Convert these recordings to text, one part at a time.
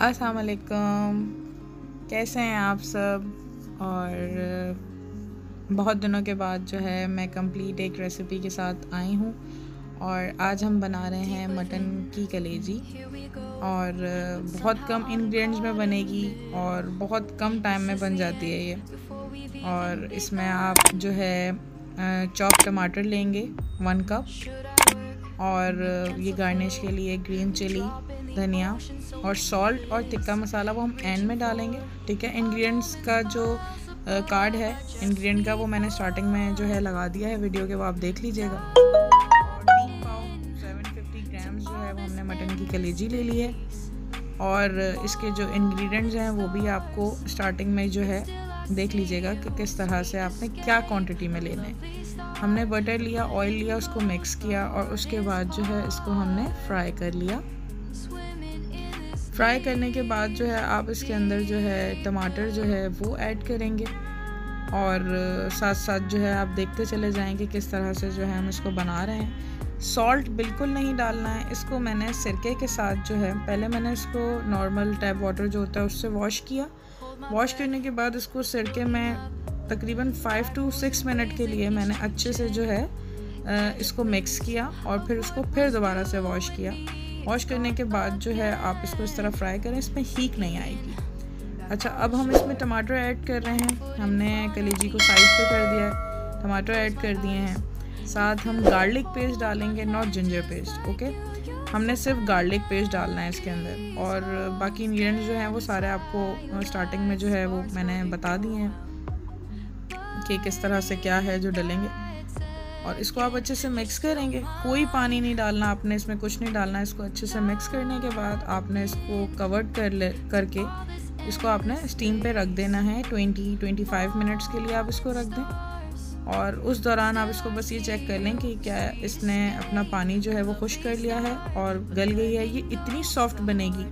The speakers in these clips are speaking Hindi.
अस्सलाम वालेकुम, कैसे हैं आप सब। और बहुत दिनों के बाद जो है मैं कंप्लीट एक रेसिपी के साथ आई हूँ और आज हम बना रहे हैं मटन की कलेजी। और बहुत कम इंग्रेडिएंट्स में बनेगी और बहुत कम टाइम में बन जाती है ये। और इसमें आप जो है चॉप टमाटर लेंगे 1 कप, और ये गार्निश के लिए ग्रीन चिली, धनिया और सॉल्ट और टिक्का मसाला वो हम एंड में डालेंगे। ठीक है, इंग्रेडिएंट्स का जो कार्ड है इंग्रेडिएंट का वो मैंने स्टार्टिंग में जो है लगा दिया है वीडियो के, वो आप देख लीजिएगा। और 3 पाव 750 ग्राम्स जो है वो हमने मटन की कलेजी ले ली है। और इसके जो इंग्रेडिएंट्स हैं वो भी आपको स्टार्टिंग में जो है देख लीजिएगा कि किस तरह से आपने क्या क्वांटिटी में लेना है। हमने बटर लिया, ऑयल लिया, उसको मिक्स किया और उसके बाद जो है इसको हमने फ्राई कर लिया। फ्राई करने के बाद जो है आप इसके अंदर जो है टमाटर जो है वो ऐड करेंगे और साथ साथ जो है आप देखते चले जाएंगे किस तरह से जो है हम इसको बना रहे हैं। सॉल्ट बिल्कुल नहीं डालना है इसको। मैंने सिरके के साथ जो है पहले मैंने इसको नॉर्मल टैप वाटर जो होता है उससे वॉश किया। वॉश करने के बाद इसको सिरके में तकरीबन 5 to 6 मिनट के लिए मैंने अच्छे से जो है इसको मिक्स किया और फिर उसको फिर दोबारा से वॉश किया। वॉश करने के बाद जो है आप इसको इस तरह फ्राई करें, इसमें हीक नहीं आएगी। अच्छा, अब हम इसमें टमाटर ऐड कर रहे हैं। हमने कलेजी को साइड पे कर दिया है, टमाटर ऐड कर दिए हैं। साथ हम गार्लिक पेस्ट डालेंगे, नॉट जिंजर पेस्ट। ओके, हमने सिर्फ गार्लिक पेस्ट डालना है इसके अंदर। और बाकी इंग्रेडिएंट्स जो हैं वो सारे आपको स्टार्टिंग में जो है वो मैंने बता दिए हैं कि किस तरह से क्या है जो डालेंगे। और इसको आप अच्छे से मिक्स करेंगे, कोई पानी नहीं डालना आपने, इसमें कुछ नहीं डालना। इसको अच्छे से मिक्स करने के बाद आपने इसको कवर्ड करके इसको आपने स्टीम पे रख देना है। 20-25 मिनट्स के लिए आप इसको रख दें। और उस दौरान आप इसको बस ये चेक कर लें कि क्या इसने अपना पानी जो है वो खुश कर लिया है और गल गई है। ये इतनी सॉफ्ट बनेगी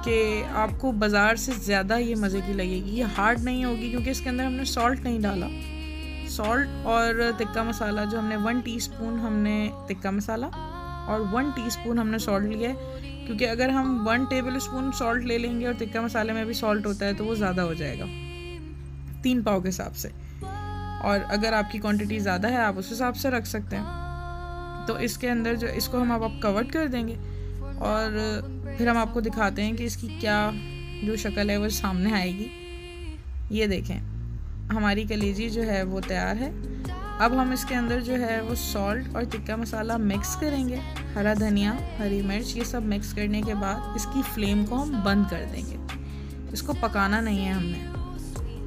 कि आपको बाज़ार से ज़्यादा ये मज़े की लगेगी। ये हार्ड नहीं होगी क्योंकि इसके अंदर हमने सॉल्ट नहीं डाला। सॉल्ट और टिक्का मसाला जो हमने 1 टीस्पून हमने टिक्का मसाला और 1 टीस्पून हमने सॉल्ट लिया है, क्योंकि अगर हम 1 टेबलस्पून सॉल्ट ले लेंगे और टिक्का मसाले में भी सॉल्ट होता है तो वो ज़्यादा हो जाएगा 3 पाव के हिसाब से। और अगर आपकी क्वांटिटी ज़्यादा है आप उस हिसाब से रख सकते हैं। तो इसके अंदर जो इसको हम अब कवर कर देंगे और फिर हम आपको दिखाते हैं कि इसकी क्या जो शक्ल है वो सामने आएगी। ये देखें, हमारी कलेजी जो है वो तैयार है। अब हम इसके अंदर जो है वो सॉल्ट और टिक्का मसाला मिक्स करेंगे, हरा धनिया, हरी मिर्च, ये सब मिक्स करने के बाद इसकी फ्लेम को हम बंद कर देंगे। इसको पकाना नहीं है हमने,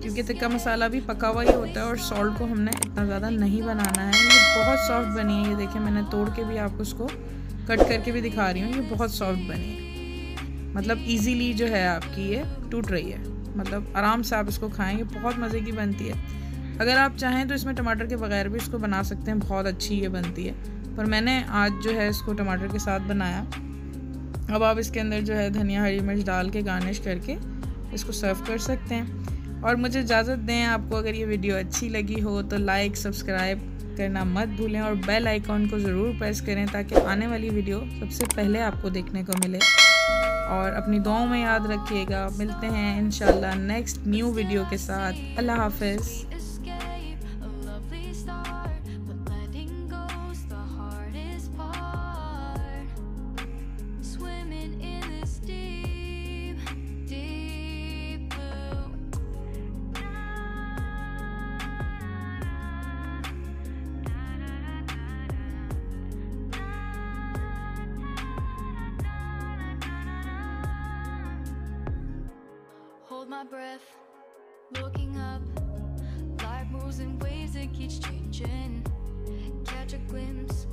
क्योंकि टिक्का मसाला भी पका हुआ ही होता है और सॉल्ट को हमने इतना ज़्यादा नहीं बनाना है। ये बहुत सॉफ्ट बनी है, ये देखें, मैंने तोड़ के भी आपको उसको कट करके भी दिखा रही हूँ। ये बहुत सॉफ्ट बनी है, मतलब ईजीली जो है आपकी ये टूट रही है, मतलब आराम से आप इसको खाएंगे, बहुत मज़े की बनती है। अगर आप चाहें तो इसमें टमाटर के बगैर भी इसको बना सकते हैं, बहुत अच्छी ये बनती है। पर मैंने आज जो है इसको टमाटर के साथ बनाया। अब आप इसके अंदर जो है धनिया, हरी मिर्च डाल के गार्निश करके इसको सर्व कर सकते हैं। और मुझे इजाज़त दें, आपको अगर ये वीडियो अच्छी लगी हो तो लाइक, सब्सक्राइब करना मत भूलें और बेल आइकॉन को ज़रूर प्रेस करें ताकि आने वाली वीडियो सबसे पहले आपको देखने को मिले। और अपनी दुआओं में याद रखिएगा। मिलते हैं इंशाल्लाह नेक्स्ट न्यू वीडियो के साथ। अल्लाह हाफ़िज़। Hold my breath, looking up. Life moves in waves that keeps changing. Catch a glimpse.